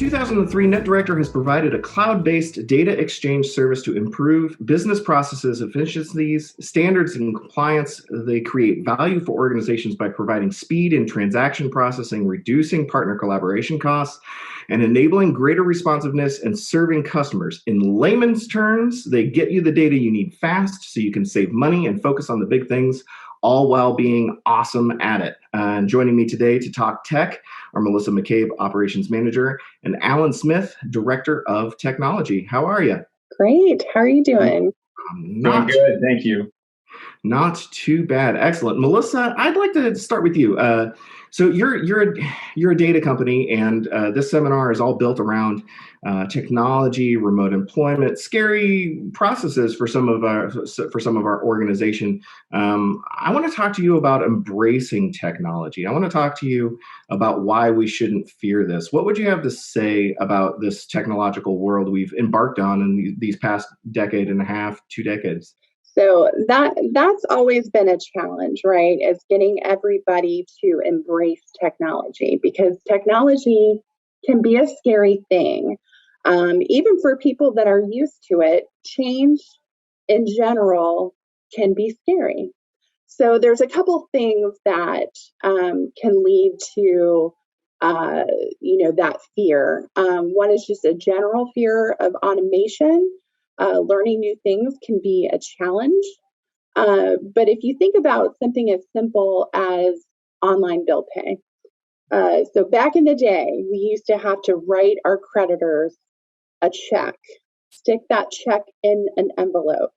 2003, NetDirector has provided a cloud-based data exchange service to improve business processes, efficiencies, standards, and compliance. They create value for organizations by providing speed in transaction processing, reducing partner collaboration costs, and enabling greater responsiveness and serving customers. In layman's terms, they get you the data you need fast so you can save money and focus on the big things, all while being awesome at it. And joining me today to talk tech are Melissa McCabe, Operations Manager, and Alan Smith, Director of Technology. How are you? Great. How are you doing? Doing good. Thank you. Not too bad. Excellent. Melissa, I'd like to start with you. So you're a data company, and this seminar is all built around technology, remote employment, scary processes for some of our organization. I want to talk to you about embracing technology. I want to talk to you about why we shouldn't fear this. What would you have to say about this technological world we've embarked on in these past decade and a half, 2 decades? So that's always been a challenge, right? Is getting everybody to embrace technology, because technology can be a scary thing. Even for people that are used to it, change in general can be scary. So there's a couple things that can lead to that fear. One is just a general fear of automation. Learning new things can be a challenge. But if you think about something as simple as online bill pay, so back in the day, we used to have to write our creditors a check, stick that check in an envelope,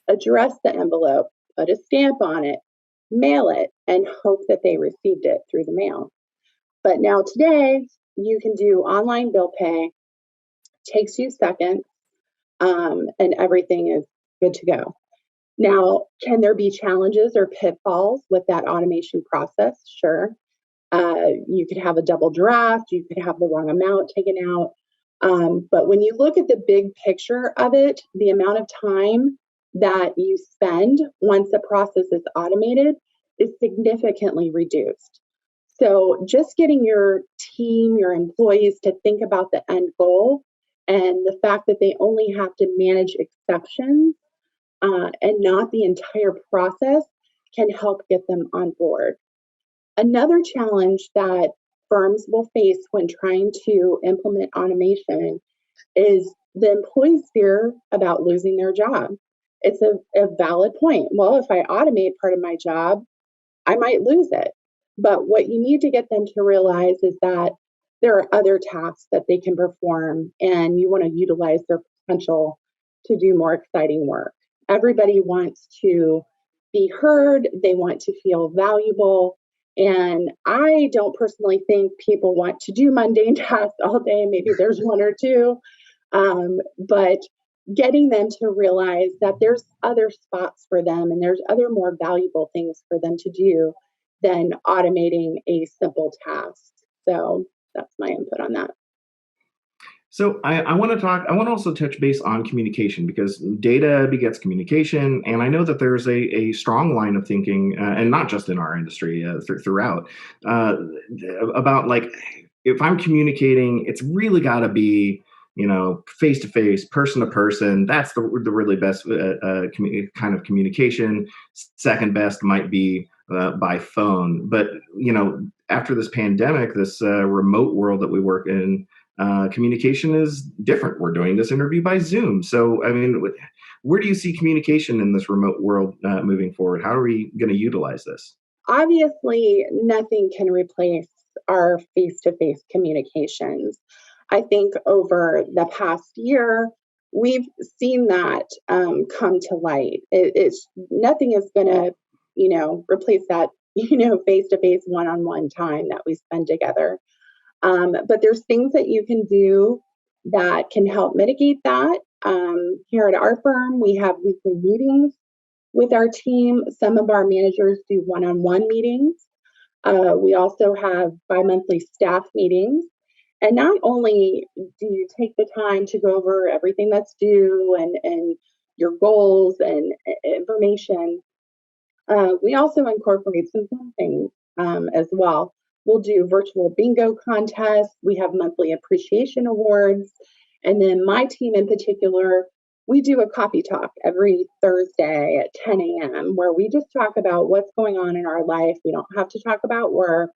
address the envelope, put a stamp on it, mail it, and hope that they received it through the mail. But now today, you can do online bill pay, takes you seconds, and everything is good to go. Now, can there be challenges or pitfalls with that automation process? Sure. You could have a double draft, you could have the wrong amount taken out. But when you look at the big picture of it, the amount of time that you spend once the process is automated is significantly reduced. So just getting your team, your employees to think about the end goal and the fact that they only have to manage exceptions and not the entire process can help get them on board. Another challenge that firms will face when trying to implement automation is the employee's fear about losing their job. It's a valid point. Well, if I automate part of my job, I might lose it. But what you need to get them to realize is that there are other tasks that they can perform, and you want to utilize their potential to do more exciting work. Everybody wants to be heard. They want to feel valuable. And I don't personally think people want to do mundane tasks all day. Maybe there's one or two. But getting them to realize that there's other spots for them and there's other more valuable things for them to do than automating a simple task. So that's my input on that. So I want to also touch base on communication, because data begets communication. And I know that there's a strong line of thinking, and not just in our industry, throughout, about like, if I'm communicating, it's really got to be, face to face, person to person. That's the really best kind of communication. Second best might be by phone. But, after this pandemic, this remote world that we work in, communication is different. We're doing this interview by Zoom. So, I mean, where do you see communication in this remote world moving forward? How are we going to utilize this? Obviously, nothing can replace our face-to-face communications. I think over the past year, we've seen that come to light. It's nothing is going to, replace that, face-to-face, one-on-one time that we spend together. But there's things that you can do that can help mitigate that. Here at our firm, we have weekly meetings with our team. Some of our managers do one-on-one meetings. We also have bi-monthly staff meetings. And not only do you take the time to go over everything that's due and your goals and information, we also incorporate some fun things as well. we'll do virtual bingo contests. We have monthly appreciation awards. And then my team in particular, we do a coffee talk every Thursday at 10 a.m. where we just talk about what's going on in our life. We don't have to talk about work.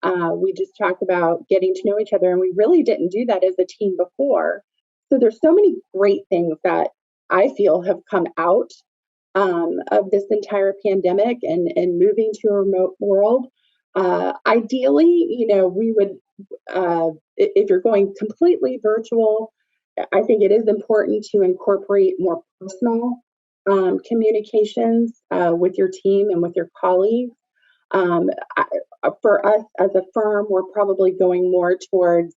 We just talk about getting to know each other. And we really didn't do that as a team before. So there's so many great things that I feel have come out of this entire pandemic and moving to a remote world. Ideally, we would, if you're going completely virtual, I think it is important to incorporate more personal communications with your team and with your colleagues. Um, I, for us as a firm, we're probably going more towards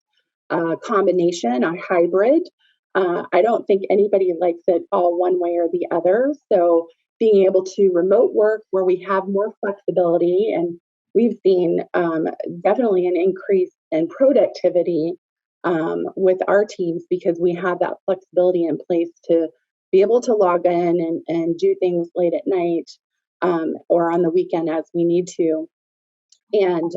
a combination, a hybrid. I don't think anybody likes it all one way or the other. So being able to remote work where we have more flexibility, and we've seen definitely an increase in productivity with our teams because we have that flexibility in place to be able to log in and do things late at night or on the weekend as we need to. And,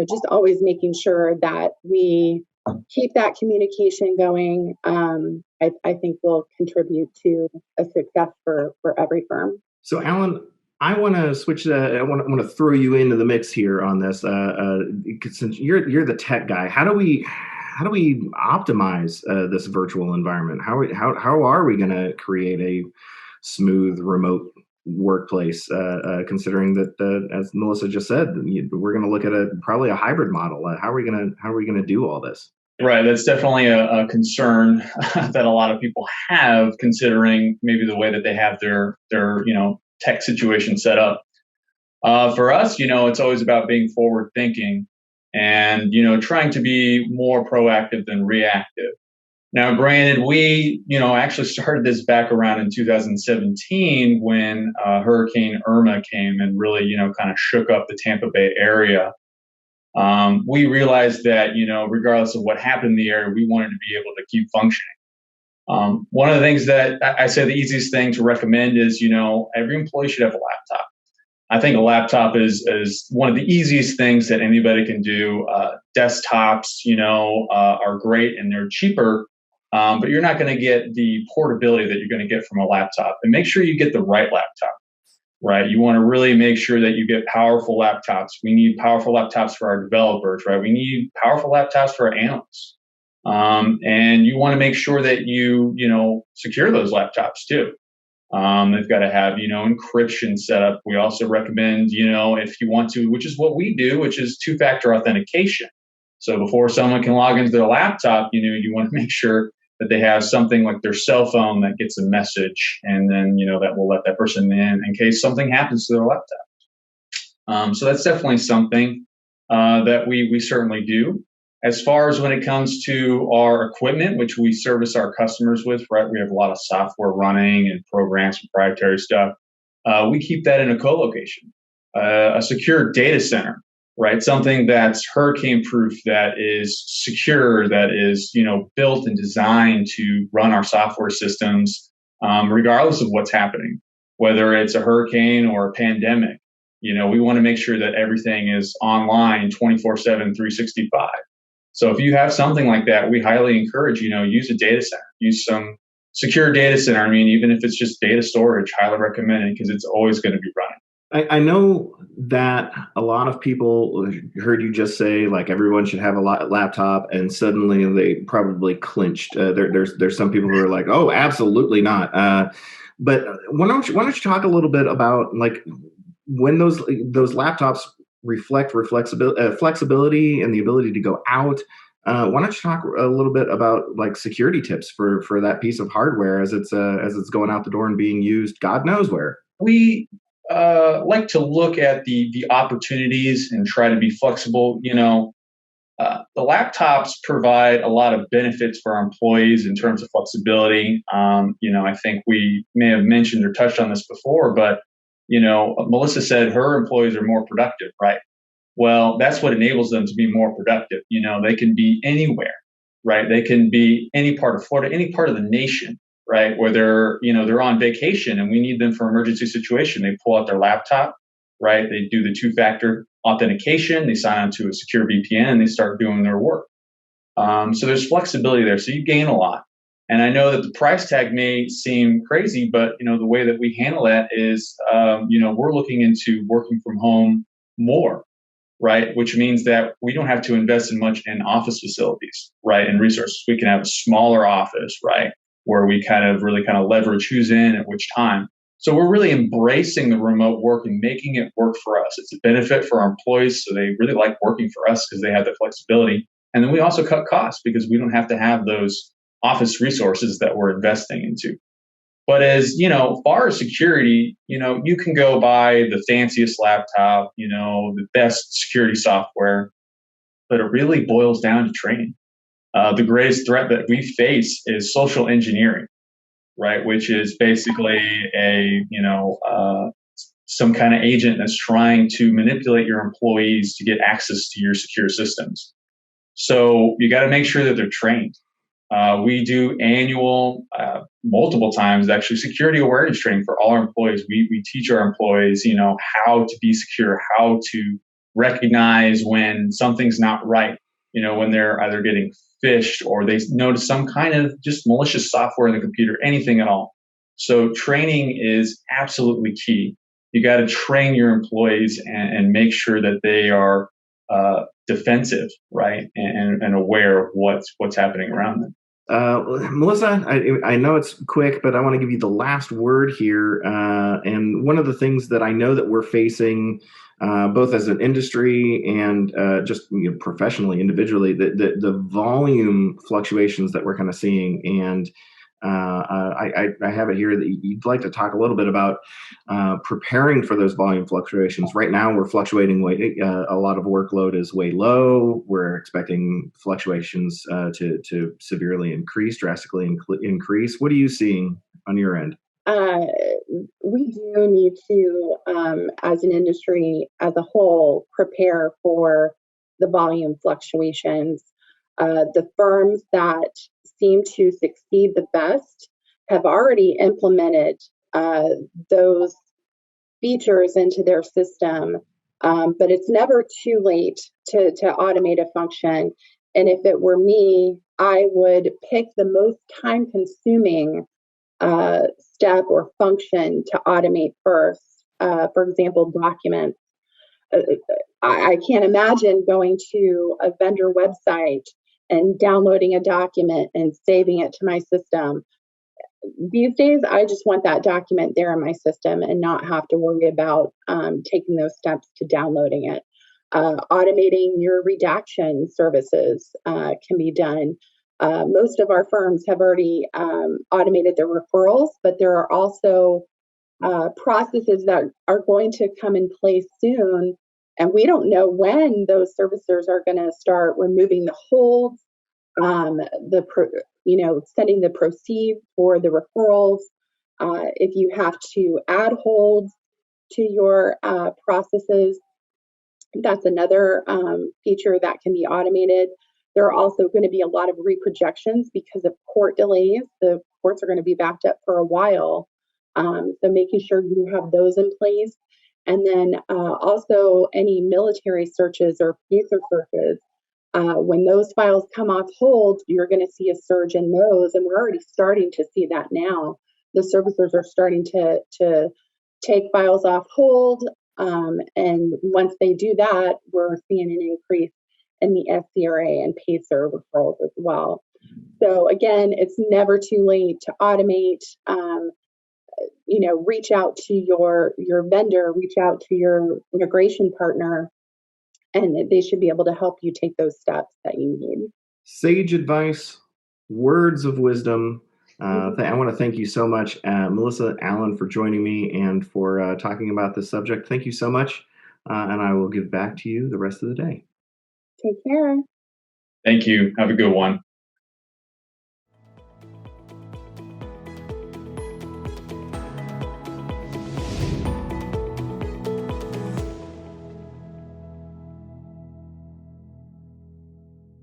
just always making sure that we keep that communication going, I think will contribute to a success for every firm. So, Alan, I want to switch. I want to throw you into the mix here on this. Since you're the tech guy, how do we optimize this virtual environment? How are we going to create a smooth remote workplace? Considering that, as Melissa just said, we're going to look at probably a hybrid model. How are we going to do all this? Right, that's definitely a concern that a lot of people have, considering maybe the way that they have their tech situation set up. For us, it's always about being forward thinking and trying to be more proactive than reactive. Now, granted, we actually started this back around in 2017 when Hurricane Irma came and really kind of shook up the Tampa Bay area. We realized that, regardless of what happened in the area, we wanted to be able to keep functioning. One of the things that I say the easiest thing to recommend is, every employee should have a laptop. I think a laptop is one of the easiest things that anybody can do. Desktops, are great and they're cheaper, but you're not going to get the portability that you're going to get from a laptop. And make sure you get the right laptop. Right, you want to really make sure that you get powerful laptops. We need powerful laptops for our developers, right? We need powerful laptops for our analysts, and you want to make sure that you secure those laptops too. They've got to have encryption set up. We also recommend if you want to, which is what we do, which is two-factor authentication. So before someone can log into their laptop, you want to make sure that they have something like their cell phone that gets a message, and then that will let that person in case something happens to their laptop. So that's definitely something that we certainly do. As far as when it comes to our equipment, which we service our customers with, right? We have a lot of software running and programs, proprietary stuff. We keep that in a co-location, a secure data center. Right, something that's hurricane-proof, that is secure, that is built and designed to run our software systems, regardless of what's happening, whether it's a hurricane or a pandemic. We want to make sure that everything is online 24/7, 365. So if you have something like that, we highly encourage use a data center, use some secure data center. I mean, even if it's just data storage, highly recommended because it's always going to be running. I know that a lot of people heard you just say like everyone should have a laptop, and suddenly they probably clinched. There's some people who are like, oh, absolutely not. But why don't you talk a little bit about like when those laptops reflect flexibility and the ability to go out. Why don't you talk a little bit about like security tips for that piece of hardware as it's going out the door and being used God knows where? We like to look at the opportunities and try to be flexible. The laptops provide a lot of benefits for our employees in terms of flexibility. I think we may have mentioned or touched on this before, but Melissa said her employees are more productive, right? Well, that's what enables them to be more productive. They can be anywhere, right? They can be any part of Florida, any part of the nation, right? Where they're on vacation and we need them for emergency situation. They pull out their laptop, right? They do the two-factor authentication, they sign on to a secure VPN, and they start doing their work. So there's flexibility there. So you gain a lot. And I know that the price tag may seem crazy, but the way that we handle that is, we're looking into working from home more, right? Which means that we don't have to invest in much in office facilities, right? And resources. We can have a smaller office, right? Where we really leverage who's in at which time. So we're really embracing the remote work and making it work for us. It's a benefit for our employees, so they really like working for us because they have the flexibility. And then we also cut costs because we don't have to have those office resources that we're investing into. But as far as security, you can go buy the fanciest laptop, the best security software, but it really boils down to training. The greatest threat that we face is social engineering, right? Which is basically some kind of agent that's trying to manipulate your employees to get access to your secure systems. So you got to make sure that they're trained. We do annual, multiple times actually, security awareness training for all our employees. We teach our employees, how to be secure, how to recognize when something's not right, when they're either getting phished or they notice some kind of just malicious software in the computer, anything at all. So training is absolutely key. You got to train your employees and make sure that they are defensive, right, and aware of what's happening around them. Melissa, I know it's quick, but I want to give you the last word here. And one of the things that I know that we're facing, both as an industry and just professionally, individually, the volume fluctuations that we're kind of seeing. And I have it here that you'd like to talk a little bit about preparing for those volume fluctuations. Right now, we're fluctuating a lot of workload is way low. We're expecting fluctuations to severely increase, drastically increase. What are you seeing on your end? We do need to, as an industry as a whole, prepare for the volume fluctuations. The firms that seem to succeed the best have already implemented those features into their system, but it's never too late to automate a function. And if it were me, I would pick the most time-consuming step or function to automate first. For example, documents. I can't imagine going to a vendor website and downloading a document and saving it to my system. These days, I just want that document there in my system and not have to worry about taking those steps to downloading it. Automating your redaction services can be done. Most of our firms have already automated their referrals, but there are also processes that are going to come in place soon. And we don't know when those servicers are going to start removing the holds, sending the proceed for the referrals. If you have to add holds to your processes, that's another feature that can be automated. There are also going to be a lot of reprojections because of court delays. The courts are going to be backed up for a while. So making sure you have those in place. And then also any military searches or user searches. When those files come off hold, you're going to see a surge in those. And we're already starting to see that now. The servicers are starting to take files off hold. And once they do that, we're seeing an increase in the SCRA and PACER referrals as well. So again, it's never too late to automate. Reach out to your vendor, reach out to your integration partner, and they should be able to help you take those steps that you need. Sage advice, words of wisdom. I want to thank you so much, Melissa Allen, for joining me and for talking about this subject. Thank you so much, and I will give back to you the rest of the day. Take care. Thank you. Have a good one.